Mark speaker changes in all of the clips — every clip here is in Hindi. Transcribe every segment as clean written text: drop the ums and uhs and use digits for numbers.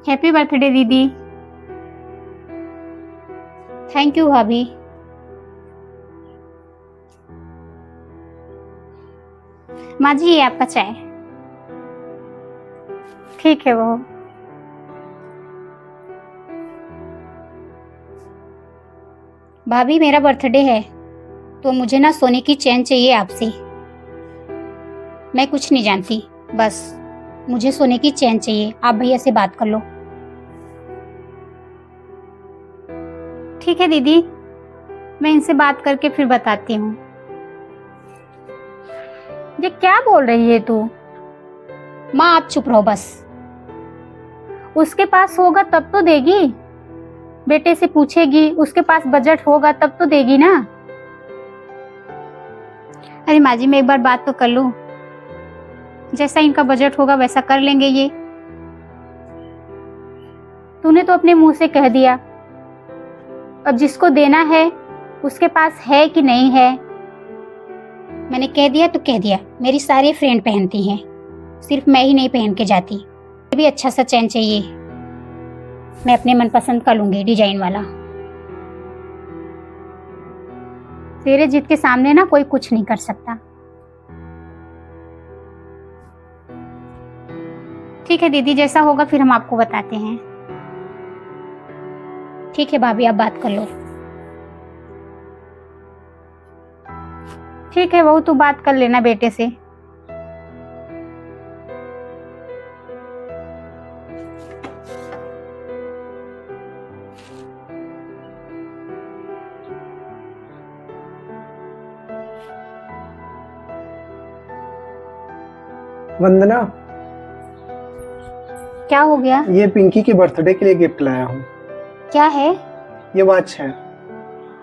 Speaker 1: हैप्पी बर्थडे दीदी। थैंक यू भाभी। माँ जी ये आपका चाय। ठीक है वो। भाभी मेरा बर्थडे है तो मुझे ना सोने की चेन चाहिए आपसे। मैं कुछ नहीं जानती, बस मुझे सोने की चेन चाहिए। आप भैया से बात कर लो। ठीक है दीदी, मैं इनसे बात करके फिर बताती हूँ। ये क्या बोल रही है तू? माँ आप चुप रहो बस। उसके पास होगा तब तो देगी, बेटे से पूछेगी, उसके पास बजट होगा तब तो देगी ना। अरे माँ जी मैं एक बार बात तो कर लूं, जैसा इनका बजट होगा वैसा कर लेंगे ये। तूने तो अपने मुंह से कह दिया, अब जिसको देना है उसके पास है कि नहीं है। मैंने कह दिया तो कह दिया। मेरी सारी फ्रेंड पहनती हैं, सिर्फ मैं ही नहीं पहन के जाती। भी अच्छा सा चैन चाहिए, मैं अपने मनपसंद का लूंगी, डिजाइन वाला। तेरे जिद के सामने ना कोई कुछ नहीं कर सकता। ठीक है दीदी, जैसा होगा फिर हम आपको बताते हैं। ठीक है भाभी, आप बात कर लो। ठीक है बहू, तू बात कर लेना बेटे से।
Speaker 2: वंदना,
Speaker 1: क्या हो गया?
Speaker 2: ये पिंकी के बर्थडे के लिए गिफ्ट लाया हूँ।
Speaker 1: क्या है?
Speaker 2: ये वॉच है।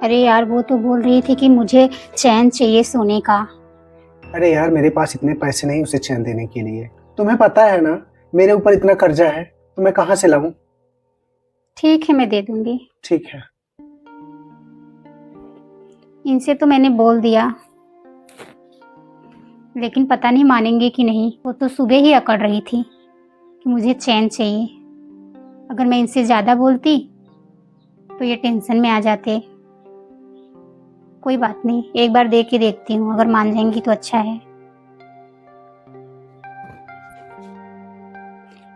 Speaker 1: अरे यार वो तो बोल रही थी कि मुझे चैन चाहिए सोने का।
Speaker 2: अरे यार मेरे पास इतने पैसे नहीं उसे चैन देने के लिए। तुम्हें पता है ना मेरे ऊपर इतना कर्जा है, तो मैं कहाँ से लाऊं।
Speaker 1: ठीक है मैं दे दूंगी।
Speaker 2: ठीक है।
Speaker 1: इनसे तो मैंने बोल दिया, लेकिन पता नहीं मानेंगे कि नहीं। वो तो सुबह ही अकड़ रही थी कि मुझे चैन चाहिए। अगर मैं इनसे ज़्यादा बोलती तो ये टेंशन में आ जाते। कोई बात नहीं, एक बार दे के देखती हूँ, अगर मान जाएंगी तो अच्छा है।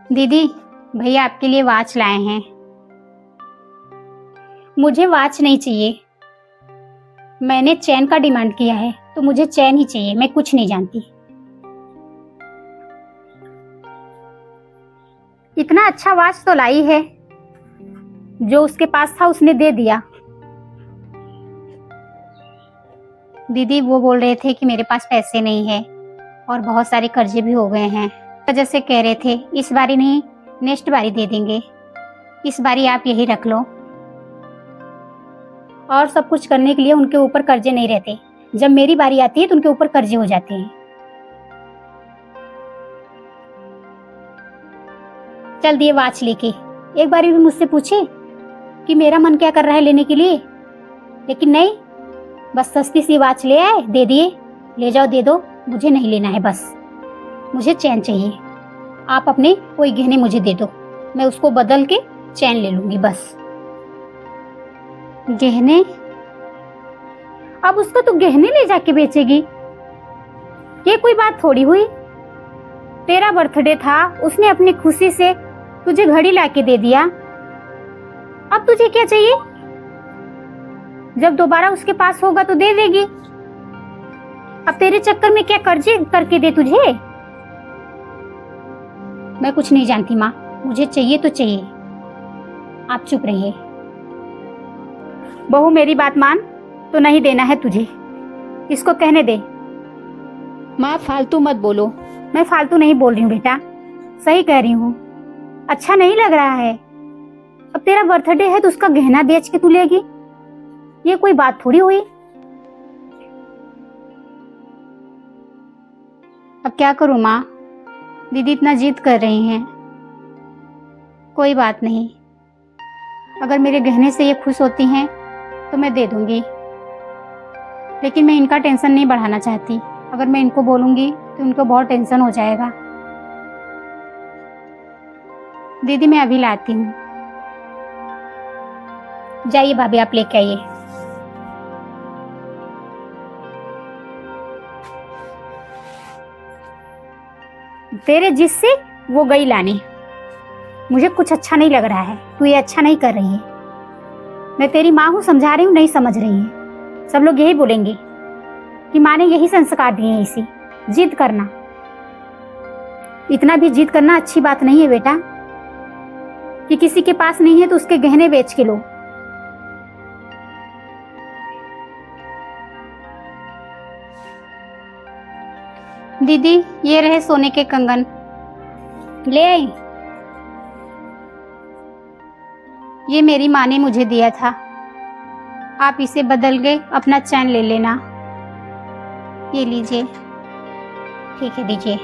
Speaker 1: दीदी भैया आपके लिए वॉच लाए हैं। मुझे वॉच नहीं चाहिए, मैंने चैन का डिमांड किया है तो मुझे चैन ही चाहिए, मैं कुछ नहीं जानती। इतना अच्छा वॉच तो लाई है, जो उसके पास था उसने दे दिया। दीदी वो बोल रहे थे कि मेरे पास पैसे नहीं है और बहुत सारे कर्जे भी हो गए हैं, वजह से कह रहे थे इस बारी नहीं नेक्स्ट बारी दे देंगे, इस बारी आप यही रख लो। और सब कुछ करने के लिए उनके ऊपर कर्जे नहीं रहते, जब मेरी बारी आती है तो उनके ऊपर कर्जे हो जाते हैं। चल दिए वॉच लेके। एक बारी भी मुझसे पूछे कि मेरा मन क्या कर रहा है लेने के लिए, लेकिन नहीं, बस सस्ती सी वॉच ले आए, दे दिए। ले जाओ दे दो, मुझे नहीं लेना है, बस मुझे चैन चाहिए। आप अपने कोई गहने मुझे दे दो, मैं उसको बदल के चैन ले लूंगी बस। गहने? अब उसको तो गहने ले जाके बेचेगी? ये कोई बात थोड़ी हुई। तेरा बर्थडे था, उसने अपनी खुशी से तुझे घड़ी लाके दे दिया, अब तुझे क्या चाहिए? जब दोबारा उसके पास होगा तो दे देगी। अब तेरे चक्कर में क्या कर्जे करके दे तुझे? मैं कुछ नहीं जानती माँ, मुझे चाहिए तो चाहिए। आप चुप रहिए। बहू मेरी बात मान, तो नहीं देना है तुझे, इसको कहने दे। माँ फालतू मत बोलो। मैं फालतू नहीं बोल रही हूँ बेटा, सही कह रही हूँ। अच्छा नहीं लग रहा है? अब तेरा बर्थडे है तो उसका गहना बेच के तू लेगी, ये कोई बात थोड़ी हुई। अब क्या करूँ माँ, दीदी इतना जिद कर रही हैं। कोई बात नहीं, अगर मेरे गहने से ये खुश होती हैं तो मैं दे दूंगी, लेकिन मैं इनका टेंशन नहीं बढ़ाना चाहती। अगर मैं इनको बोलूंगी तो उनको बहुत टेंशन हो जाएगा। दीदी मैं अभी लाती हूँ। जाइए भाभी, आप लेके आइए। तेरे जिससे वो गई लाने। मुझे कुछ अच्छा नहीं लग रहा है, तू ये अच्छा नहीं कर रही है। मैं तेरी माँ हूँ, समझा रही हूँ, नहीं समझ रही है। सब लोग यही बोलेंगे कि माँ ने यही संस्कार दिए हैं इसी, जिद करना। इतना भी जिद करना अच्छी बात नहीं है बेटा, कि किसी के पास नहीं है तो उसके गहने बेच के लो। दीदी ये रहे सोने के कंगन, ले आई। ये मेरी माँ ने मुझे दिया था, आप इसे बदल के अपना चैन ले लेना। ये लीजिए। ठीक है, दीजिए।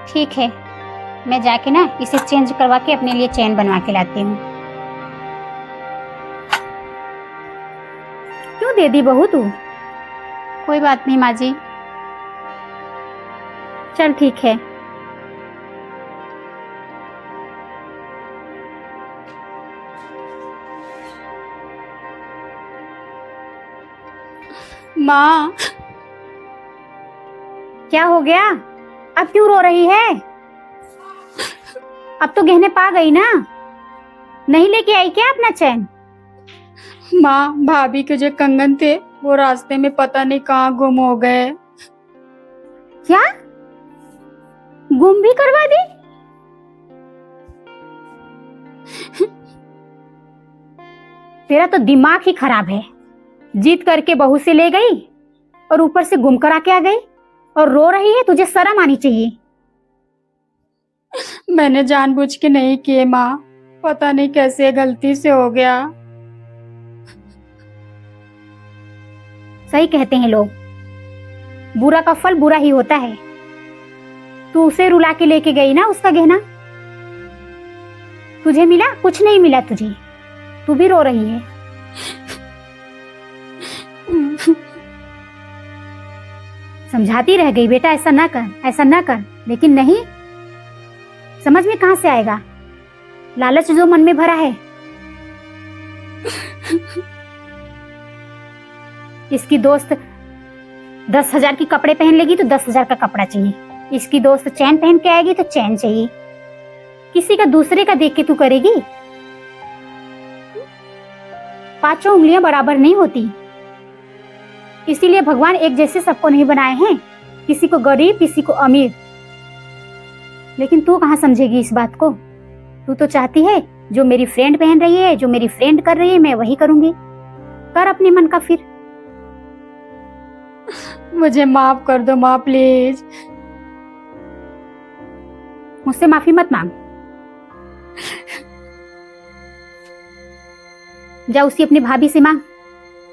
Speaker 1: ठीक है, मैं जाके ना इसे चेंज करवा के अपने लिए चैन बनवा के लाती हूँ। क्यों दे दी बहू तू? कोई बात नहीं माँ जी, चल ठीक है। माँ, क्या हो गया? अब क्यों रो रही है? अब तो गहने पा गई ना, नहीं लेके आई क्या अपना चैन?
Speaker 3: माँ, भाभी के जो कंगन थे वो रास्ते में पता नहीं कहाँ गुम हो गए।
Speaker 1: क्या? गुम भी करवा दी? तेरा तो दिमाग ही खराब है। जीत करके बहू से ले गई और ऊपर से गुम करा के आ गई और रो रही है। तुझे शर्म आनी चाहिए।
Speaker 3: मैंने जानबूझ के नहीं किए माँ, पता नहीं कैसे गलती से हो गया।
Speaker 1: सही कहते हैं लोग, बुरा का फल बुरा ही होता है। तू उसे रुला के लेके गई ना उसका गहना, तुझे मिला? कुछ नहीं मिला तुझे, तू भी रो रही है। समझाती रह गई बेटा, ऐसा ना कर, ऐसा ना कर, लेकिन नहीं, समझ में कहां से आएगा? लालच जो मन में भरा है। इसकी दोस्त 10,000 की कपड़े पहन लेगी तो 10,000 का कपड़ा चाहिए। इसकी दोस्त चैन पहन के आएगी तो चैन चाहिए। किसी का दूसरे का देख के तू करेगी? पांचों उंगलियां बराबर नहीं होती, इसीलिए भगवान एक जैसे सबको नहीं बनाए हैं, किसी को गरीब किसी को अमीर। लेकिन तू कहां समझेगी इस बात को? तू तो चाहती है जो मेरी फ्रेंड पहन रही है, जो मेरी फ्रेंड कर रही है, मैं वही करूंगी। कर अपने मन का फिर।
Speaker 3: मुझे माफ कर दो माँ, प्लीज।
Speaker 1: मुझसे माफी मत मांग, जा उसी अपनी भाभी से मांग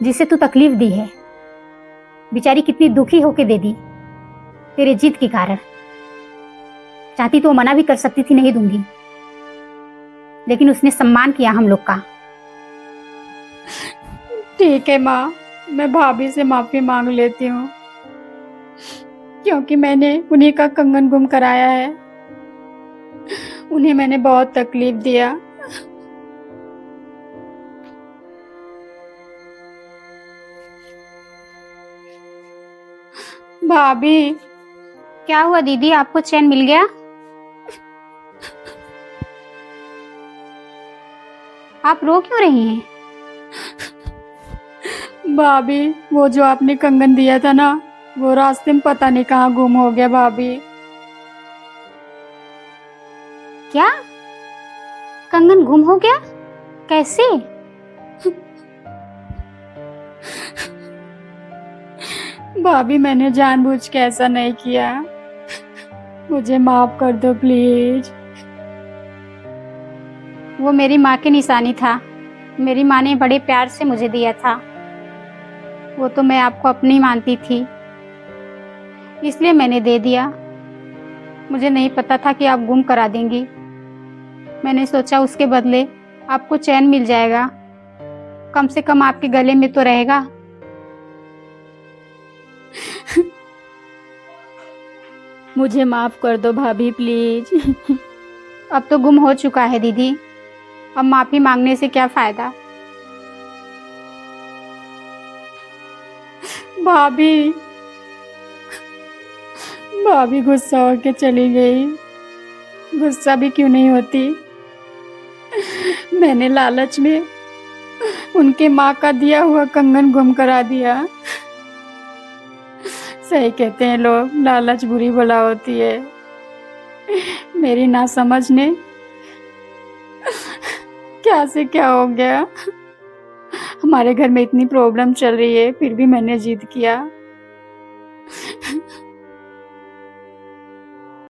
Speaker 1: जिसे तू तकलीफ दी है। बेचारी कितनी दुखी होके दे दी तेरे जिद के कारण। चाहती तो मना भी कर सकती थी, नहीं दूंगी, लेकिन उसने सम्मान किया हम लोग का।
Speaker 3: ठीक है माँ, मैं भाभी से माफी मांग लेती हूँ, क्योंकि मैंने उन्हीं का कंगन गुम कराया है। उन्हें मैंने बहुत तकलीफ दिया। भाभी।
Speaker 1: क्या हुआ दीदी, आपको चैन मिल गया? आप रो क्यों रही हैं?
Speaker 3: भाभी, वो जो आपने कंगन दिया था ना, वो रास्ते में पता नहीं कहाँ गुम हो गया भाभी।
Speaker 1: क्या? कंगन गुम हो गया? कैसे?
Speaker 3: भाभी, मैंने जानबूझ के ऐसा नहीं किया, मुझे माफ कर दो प्लीज।
Speaker 1: वो मेरी माँ की निशानी था, मेरी माँ ने बड़े प्यार से मुझे दिया था। वो तो मैं आपको अपनी मानती थी, इसलिए मैंने दे दिया। मुझे नहीं पता था कि आप गुम करा देंगी। मैंने सोचा उसके बदले आपको चैन मिल जाएगा, कम से कम आपके गले में तो रहेगा।
Speaker 3: मुझे माफ कर दो भाभी प्लीज।
Speaker 1: अब तो गुम हो चुका है दीदी, अब माफी मांगने से क्या फायदा।
Speaker 3: भाभी भाभी गुस्सा होके चली गई। गुस्सा भी क्यों नहीं होती, मैंने लालच में उनके माँ का दिया हुआ कंगन गुम करा दिया। सही कहते हैं लोग, लालच बुरी बला होती है। मेरी नासमझ ने क्या से क्या हो गया। हमारे घर में इतनी प्रॉब्लम चल रही है, फिर भी मैंने जिद किया